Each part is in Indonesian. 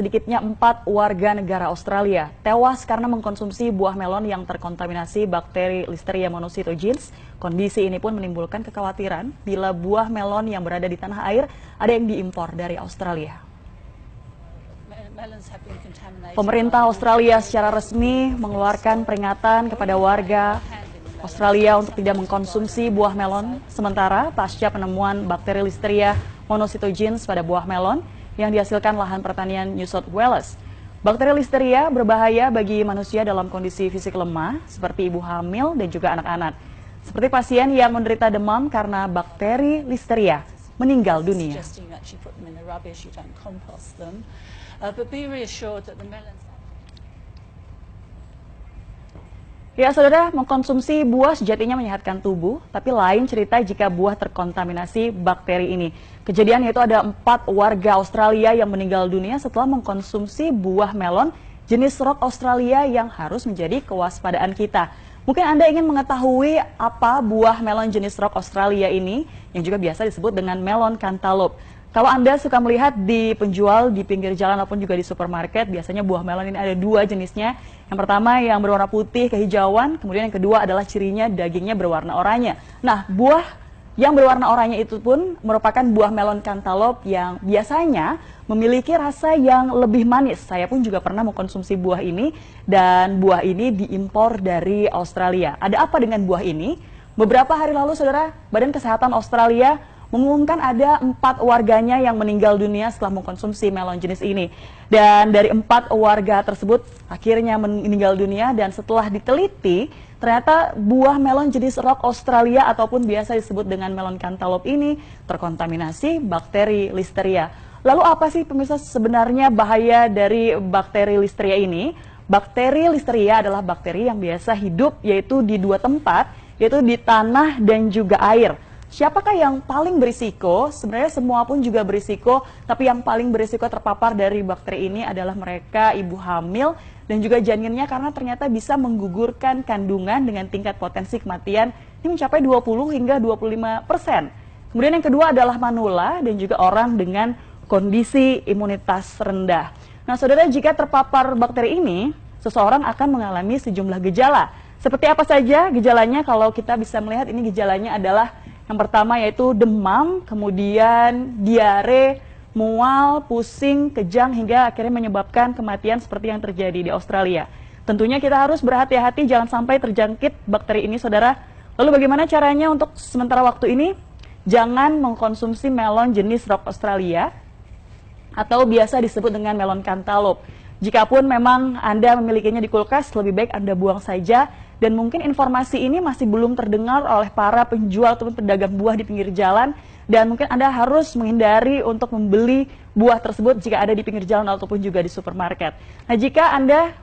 sedikitnya 4 warga negara Australia tewas karena mengkonsumsi buah melon yang terkontaminasi bakteri Listeria monocytogenes. Kondisi ini pun menimbulkan kekhawatiran bila buah melon yang berada di tanah air ada yang diimpor dari Australia. Pemerintah Australia secara resmi mengeluarkan peringatan kepada warga Australia untuk tidak mengkonsumsi buah melon sementara pasca penemuan bakteri Listeria monocytogenes pada buah melon yang dihasilkan lahan pertanian New South Wales. Bakteri Listeria berbahaya bagi manusia dalam kondisi fisik lemah seperti ibu hamil dan juga anak-anak. Seperti pasien yang menderita demam karena bakteri Listeria meninggal dunia. Ya, saudara, mengkonsumsi buah sejatinya menyehatkan tubuh, tapi lain cerita jika buah terkontaminasi bakteri ini. Kejadian yaitu ada 4 warga Australia yang meninggal dunia setelah mengkonsumsi buah melon jenis Rock Australia yang harus menjadi kewaspadaan kita. Mungkin Anda ingin mengetahui apa buah melon jenis Rock Australia ini, yang juga biasa disebut dengan melon cantaloupe. Kalau Anda suka melihat di penjual di pinggir jalan ataupun juga di supermarket, biasanya buah melon ini ada 2 jenisnya. Yang pertama yang berwarna putih kehijauan, kemudian yang kedua adalah cirinya dagingnya berwarna oranye. Nah, buah yang berwarna oranye itu pun merupakan buah melon cantaloupe yang biasanya memiliki rasa yang lebih manis. Saya pun juga pernah mengkonsumsi buah ini dan buah ini diimpor dari Australia. Ada apa dengan buah ini? Beberapa hari lalu, saudara, Badan Kesehatan Australia mengumumkan ada 4 warganya yang meninggal dunia setelah mengkonsumsi melon jenis ini. Dan dari 4 warga tersebut akhirnya meninggal dunia dan setelah diteliti, ternyata buah melon jenis Rock Australia ataupun biasa disebut dengan melon cantaloupe ini terkontaminasi bakteri Listeria. Lalu apa sih pemirsa sebenarnya bahaya dari bakteri Listeria ini? Bakteri Listeria adalah bakteri yang biasa hidup yaitu di 2 tempat, yaitu di tanah dan juga air. Siapakah yang paling berisiko? Sebenarnya semua pun juga berisiko, tapi yang paling berisiko terpapar dari bakteri ini adalah mereka ibu hamil dan juga janinnya karena ternyata bisa menggugurkan kandungan dengan tingkat potensi kematian ini mencapai 20 hingga 25%. Kemudian yang kedua adalah manula dan juga orang dengan kondisi imunitas rendah. Nah, saudara, jika terpapar bakteri ini, seseorang akan mengalami sejumlah gejala. Seperti apa saja gejalanya? Kalau kita bisa melihat ini gejalanya adalah yang pertama yaitu demam, kemudian diare, mual, pusing, kejang hingga akhirnya menyebabkan kematian seperti yang terjadi di Australia. Tentunya kita harus berhati-hati jangan sampai terjangkit bakteri ini, saudara. Lalu bagaimana caranya untuk sementara waktu ini? Jangan mengkonsumsi melon jenis Rock Australia atau biasa disebut dengan melon cantaloupe. Jikapun memang Anda memilikinya di kulkas, lebih baik Anda buang saja. Dan mungkin informasi ini masih belum terdengar oleh para penjual ataupun pedagang buah di pinggir jalan. Dan mungkin Anda harus menghindari untuk membeli buah tersebut jika ada di pinggir jalan ataupun juga di supermarket. Nah, jika Anda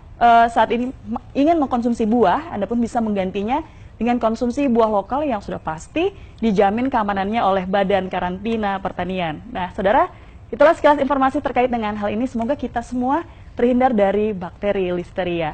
saat ini ingin mengkonsumsi buah, Anda pun bisa menggantinya dengan konsumsi buah lokal yang sudah pasti dijamin keamanannya oleh Badan Karantina Pertanian. Nah, saudara, itulah sekilas informasi terkait dengan hal ini. Semoga kita semua terhindar dari bakteri Listeria.